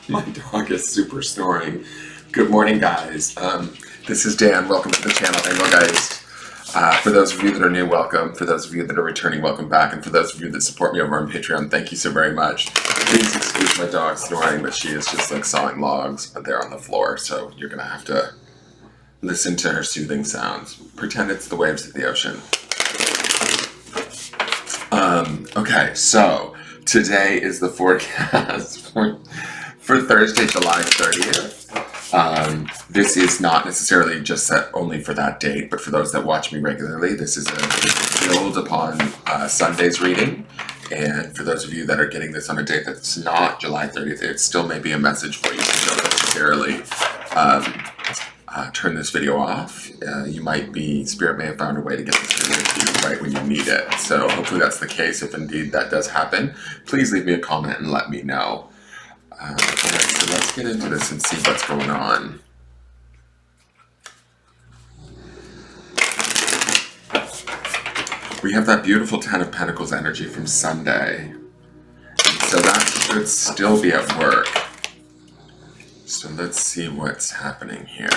My dog is super snoring. Good morning, guys. This is Dan. Welcome to the channel, Engelgeist. For those of you that are new, welcome. For those of you that are returning, welcome back. And for those of you that support me over on Patreon, thank you so very much. Please excuse my dog snoring, but she is just like sawing logs there on the floor. So you're going to have to listen to her soothing sounds. Pretend it's the waves of the ocean. Okay, so today is the forecast for Thursday, July 30th. This is not necessarily just set only for that date, but for those that watch me regularly, this is a build upon Sunday's reading. And for those of you that are getting this on a date that's not July 30th, it still may be a message for you to don't necessarily turn this video off. Spirit may have found a way to get this video to you right when you need it. So hopefully that's the case. If indeed that does happen, please leave me a comment and let me know. Alright, so let's get into this and see what's going on. We have that beautiful Ten of Pentacles energy from Sunday. So that should still be at work. So let's see what's happening here.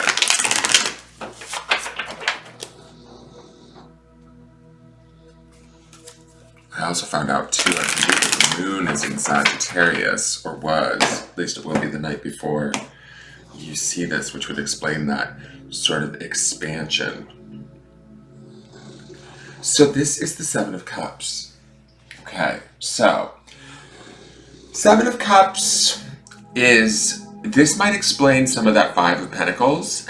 I also found out too, I believe that the moon is in Sagittarius, or was, at least it will be the night before you see this, which would explain that sort of expansion. So this is the Seven of Cups. Okay, so Seven of Cups this might explain some of that Five of Pentacles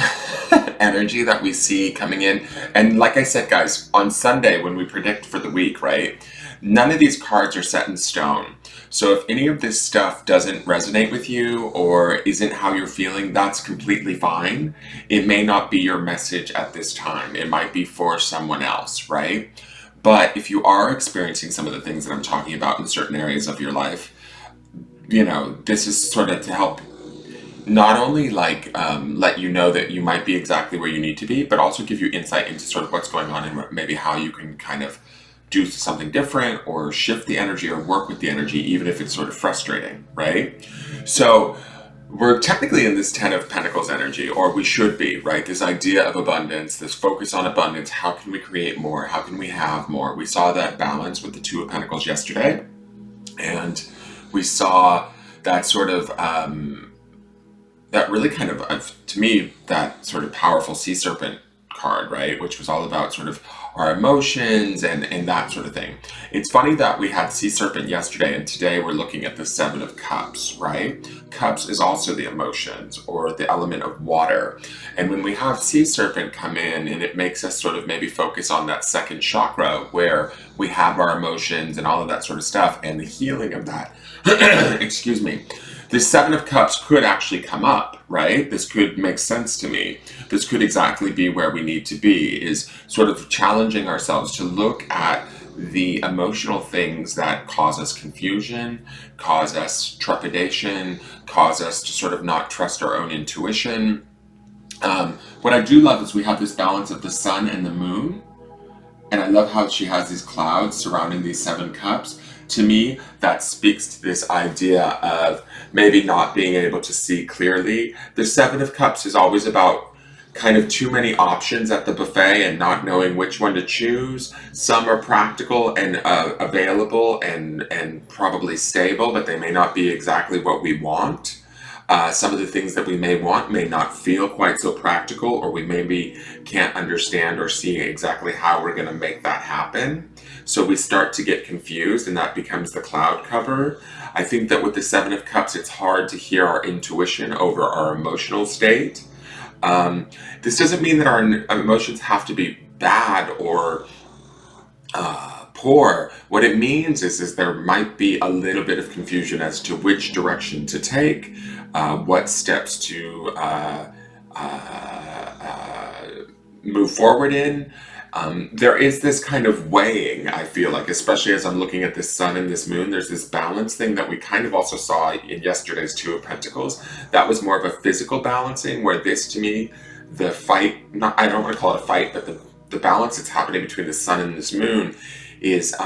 energy that we see coming in. And like I said, guys, on Sunday when we predict for the week, right, none of these cards are set in stone. So if any of this stuff doesn't resonate with you or isn't how you're feeling, that's completely fine. It may not be your message at this time. It might be for someone else, right? But if you are experiencing some of the things that I'm talking about in certain areas of your life, you know, this is sort of to help not only like let you know that you might be exactly where you need to be, but also give you insight into sort of what's going on and maybe how you can kind of do something different or shift the energy or work with the energy, even if it's sort of frustrating, right? So we're technically in this Ten of Pentacles energy, or we should be, right? This idea of abundance, this focus on abundance. How can we create more? How can we have more? We saw that balance with the Two of Pentacles yesterday. And we saw that sort of, that really kind of, to me, that sort of powerful Sea Serpent card, right? Which was all about sort of our emotions and that sort of thing. It's funny that we had Sea Serpent yesterday and today we're looking at the Seven of Cups, right? Cups is also the emotions or the element of water. And when we have Sea Serpent come in, and it makes us sort of maybe focus on that second chakra where we have our emotions and all of that sort of stuff and the healing of that. Excuse me. This Seven of Cups could actually come up, right? This could make sense to me. This could exactly be where we need to be, is sort of challenging ourselves to look at the emotional things that cause us confusion, cause us trepidation, cause us to sort of not trust our own intuition. What I do love is we have this balance of the sun and the moon. And I love how she has these clouds surrounding these Seven Cups. To me, that speaks to this idea of maybe not being able to see clearly. The Seven of Cups is always about kind of too many options at the buffet and not knowing which one to choose. Some are practical and available and probably stable, but they may not be exactly what we want. Some of the things that we may want may not feel quite so practical, or we maybe can't understand or see exactly how we're going to make that happen. So we start to get confused, and that becomes the cloud cover. I think that with the Seven of Cups, it's hard to hear our intuition over our emotional state. This doesn't mean that our emotions have to be bad or poor. What it means is there might be a little bit of confusion as to which direction to take, what steps to move forward in. There is this kind of weighing, I feel like, especially as I'm looking at this sun and this moon, there's this balance thing that we kind of also saw in yesterday's Two of Pentacles. That was more of a physical balancing, where this, to me, the fight, I don't want to call it a fight, but the balance that's happening between the sun and this moon is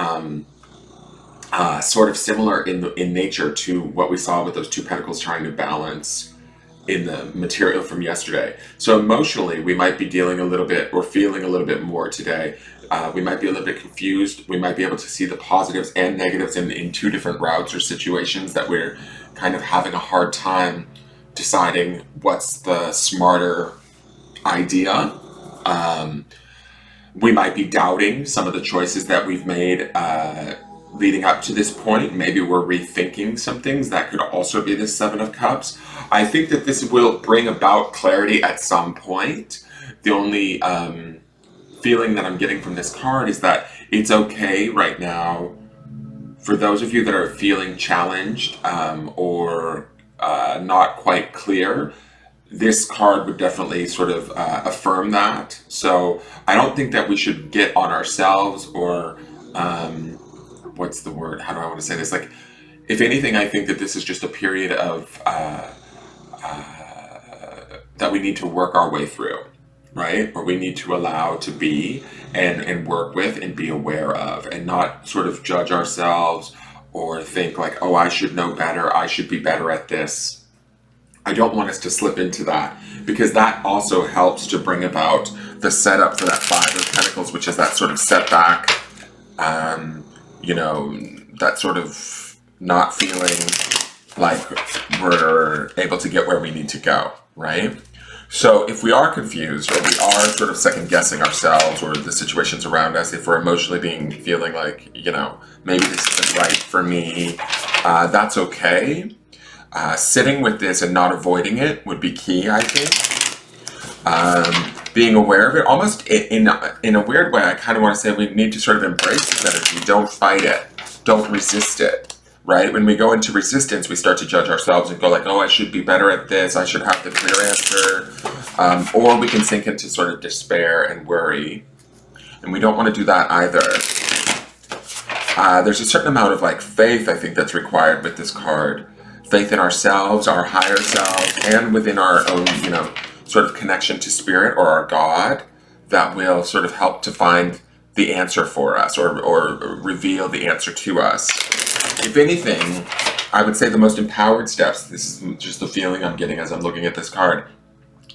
sort of similar in nature to what we saw with those two pentacles trying to balance in the material from yesterday. So emotionally, we might be dealing a little bit or feeling a little bit more today. We might be a little bit confused. We might be able to see the positives and negatives in two different routes or situations that we're kind of having a hard time deciding what's the smarter idea. We might be doubting some of the choices that we've made leading up to this point. Maybe we're rethinking some things. That could also be the Seven of Cups. I think that this will bring about clarity at some point. The only feeling that I'm getting from this card is that it's okay right now for those of you that are feeling challenged or not quite clear. This card would definitely sort of affirm that. So I don't think that we should get on ourselves or what's the word? How do I want to say this? Like, if anything, I think that this is just a period of that we need to work our way through, right? Or we need to allow to be and work with and be aware of, and not sort of judge ourselves or think like, oh, I should know better. I should be better at this. I don't want us to slip into that, because that also helps to bring about the setup for that Five of Pentacles, which is that sort of setback, that sort of not feeling like we're able to get where we need to go, right? So if we are confused, or we are sort of second guessing ourselves or the situations around us, if we're emotionally feeling like, maybe this isn't right for me, that's okay. Sitting with this and not avoiding it would be key, I think. Being aware of it, almost in a weird way, I kind of want to say we need to sort of embrace this energy. Don't fight it. Don't resist it, right? When we go into resistance, we start to judge ourselves and go like, oh, I should be better at this. I should have the clear answer. Or we can sink into sort of despair and worry. And we don't want to do that either. There's a certain amount of faith, I think, that's required with this card. Faith in ourselves, our higher selves, and within our own, sort of connection to spirit or our God, that will sort of help to find the answer for us or reveal the answer to us. If anything, I would say the most empowered steps, this is just the feeling I'm getting as I'm looking at this card,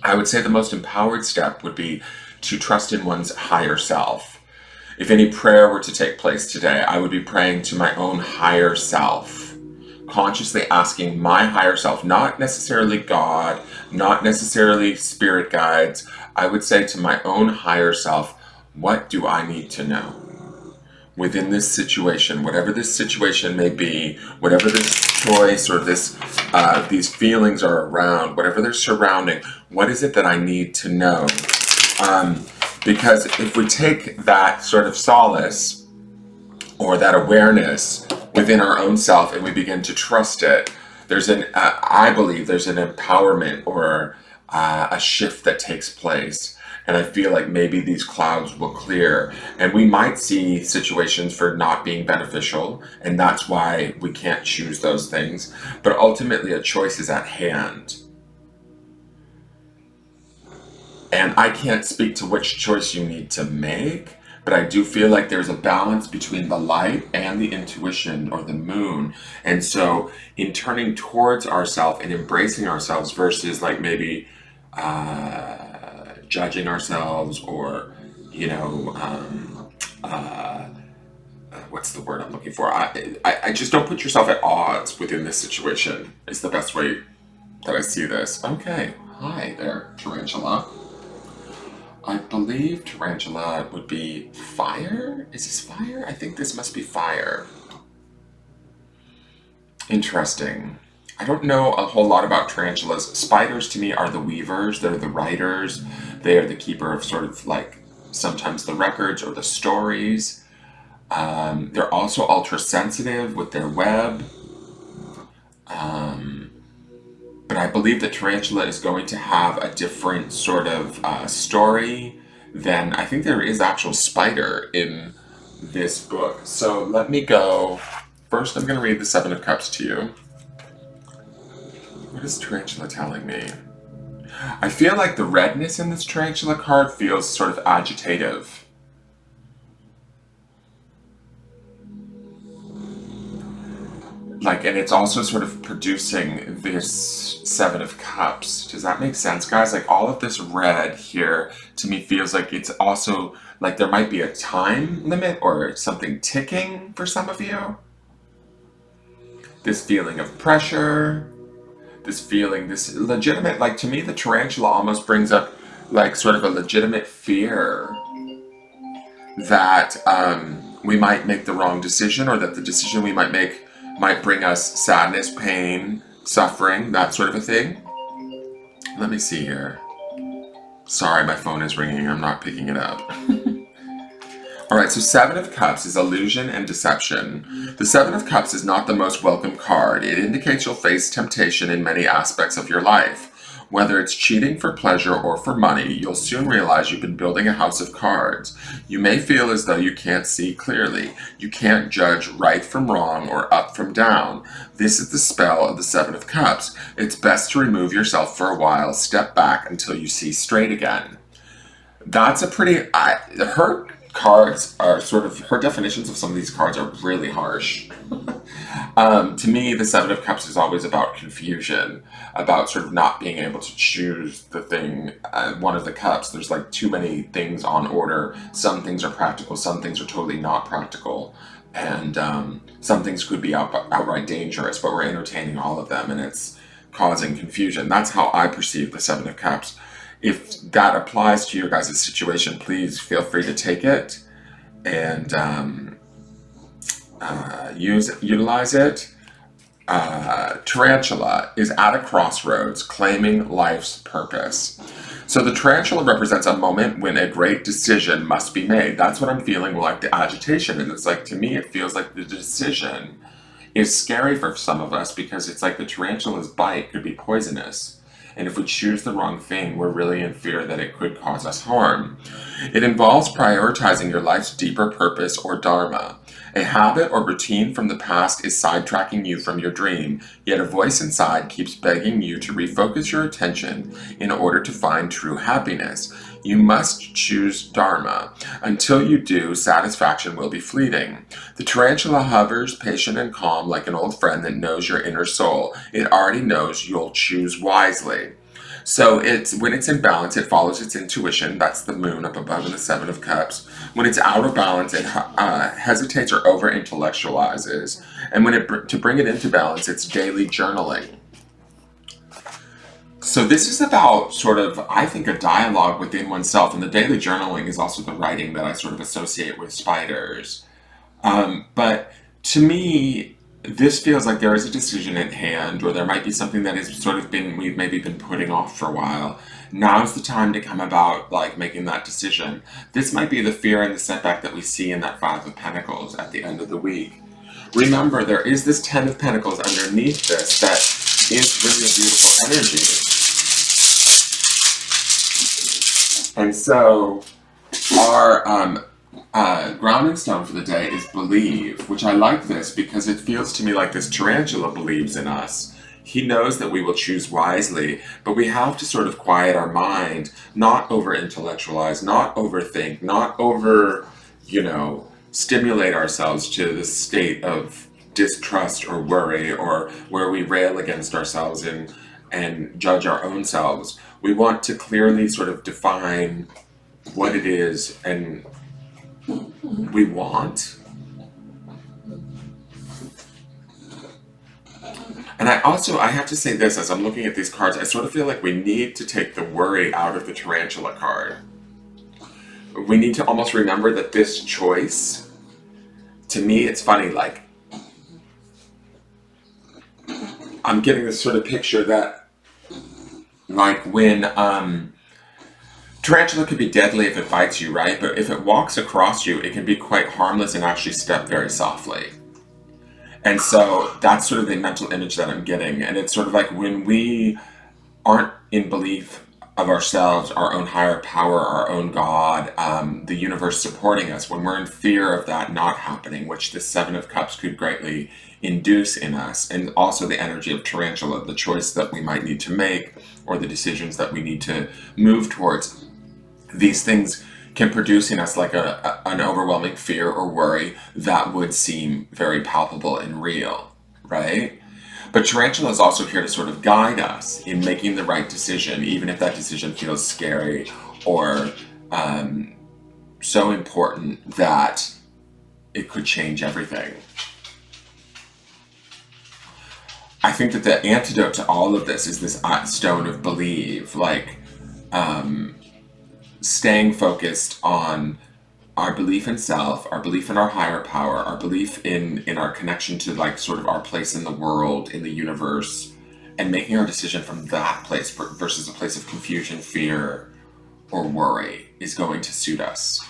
I would say the most empowered step would be to trust in one's higher self. If any prayer were to take place today, I would be praying to my own higher self. Consciously asking my higher self, not necessarily God, not necessarily spirit guides. I would say to my own higher self, what do I need to know within this situation, whatever this situation may be, whatever this choice or these feelings are around, whatever they're surrounding, what is it that I need to know? Because if we take that sort of solace or that awareness within our own self and we begin to trust it, I believe there's an empowerment or a shift that takes place. And I feel like maybe these clouds will clear, and we might see situations for not being beneficial, and that's why we can't choose those things. But ultimately a choice is at hand. And I can't speak to which choice you need to make, but I do feel like there's a balance between the light and the intuition or the moon. And so in turning towards ourselves and embracing ourselves versus maybe judging ourselves or, what's the word I'm looking for? I just don't put yourself at odds within this situation is the best way that I see this. Okay. Hi there, Tarantula. I believe Tarantula would be fire? Is this fire? I think this must be fire. Interesting. I don't know a whole lot about tarantulas. Spiders to me are the weavers. They're the writers. They are the keeper of sort of sometimes the records or the stories. They're also ultra sensitive with their web. But I believe that tarantula is going to have a different sort of story than I think there is actual spider in this book. So let me go. First, I'm going to read the Seven of Cups to you. What is tarantula telling me? I feel like the redness in this tarantula card feels sort of agitative. Like, and it's also sort of producing this Seven of Cups. Does that make sense, guys? Like, all of this red here to me feels like it's also like there might be a time limit or something ticking for some of you. This feeling of pressure, this feeling, this legitimate, like to me, the tarantula almost brings up like sort of a legitimate fear that we might make the wrong decision, or that the decision we might make might bring us sadness, pain, suffering, that sort of a thing. Let me see here. Sorry, my phone is ringing. I'm not picking it up. All right, so Seven of Cups is illusion and deception. The Seven of Cups is not the most welcome card. It indicates you'll face temptation in many aspects of your life. Whether it's cheating for pleasure or for money, you'll soon realize you've been building a house of cards. You may feel as though you can't see clearly. You can't judge right from wrong or up from down. This is the spell of the Seven of Cups. It's best to remove yourself for a while, step back until you see straight again. That's a pretty... her cards are sort of... her definitions of some of these cards are really harsh. To me, the Seven of Cups is always about confusion, about sort of not being able to choose the thing. One of the cups, there's like too many things on order. Some things are practical, some things are totally not practical. And some things could be outright dangerous, but we're entertaining all of them and it's causing confusion. That's how I perceive the Seven of Cups. If that applies to your guys' situation, please feel free to take it and utilize it. Tarantula is at a crossroads, claiming life's purpose. So the tarantula represents a moment when a great decision must be made. That's what I'm feeling like the agitation. And it's like, to me, it feels like the decision is scary for some of us because it's like the tarantula's bite could be poisonous. And if we choose the wrong thing, we're really in fear that it could cause us harm. It involves prioritizing your life's deeper purpose or dharma. A habit or routine from the past is sidetracking you from your dream, yet a voice inside keeps begging you to refocus your attention in order to find true happiness. You must choose dharma. Until you do, satisfaction will be fleeting. The tarantula hovers, patient and calm, like an old friend that knows your inner soul. It already knows you'll choose wisely. So when it's in balance, it follows its intuition. That's the moon up above in the Seven of Cups. When it's out of balance, it hesitates or over-intellectualizes. And to bring it into balance, it's daily journaling. So this is about sort of, I think, a dialogue within oneself. And the daily journaling is also the writing that I sort of associate with spiders. But to me, this feels like there is a decision at hand, or there might be something that has sort of we've maybe been putting off for a while. Now's the time to come about, like, making that decision. This might be the fear and the setback that we see in that Five of Pentacles at the end of the week. Remember, there is this Ten of Pentacles underneath this that is really a beautiful energy. And so, our grounding stone for the day is believe, which I like this because it feels to me like this tarantula believes in us. He knows that we will choose wisely, but we have to sort of quiet our mind, not over-intellectualize, not overthink, not stimulate ourselves to this state of distrust or worry, or where we rail against ourselves and judge our own selves. We want to clearly sort of define what it is and we want. And I have to say this, as I'm looking at these cards, I sort of feel like we need to take the worry out of the tarantula card. We need to almost remember that this choice, to me, it's funny, like, I'm getting this sort of picture that, like, when, tarantula could be deadly if it bites you, right? But if it walks across you, it can be quite harmless and actually step very softly. And so that's sort of the mental image that I'm getting. And it's sort of like when we aren't in belief of ourselves, our own higher power, our own God, the universe supporting us, when we're in fear of that not happening, which the Seven of Cups could greatly induce in us, and also the energy of tarantula, the choice that we might need to make, or the decisions that we need to move towards. These things can produce in us like an overwhelming fear or worry that would seem very palpable and real, right? But Tarantula is also here to sort of guide us in making the right decision, even if that decision feels scary or so important that it could change everything. I think that the antidote to all of this is this stone of believe, like staying focused on our belief in self, our belief in our higher power, our belief in our connection to like sort of our place in the world, in the universe, and making our decision from that place versus a place of confusion, fear, or worry is going to suit us.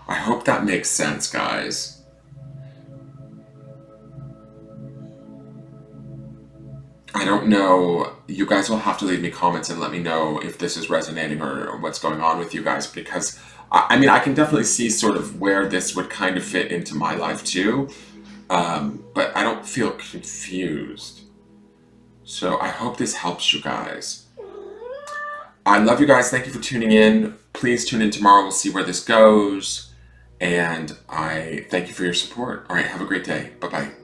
I hope that makes sense, guys. I don't know. You guys will have to leave me comments and let me know if this is resonating or what's going on with you guys, because I mean, I can definitely see sort of where this would kind of fit into my life too, but I don't feel confused. So I hope this helps you guys. I love you guys. Thank you for tuning in. Please tune in tomorrow. We'll see where this goes. And I thank you for your support. All right, have a great day. Bye-bye.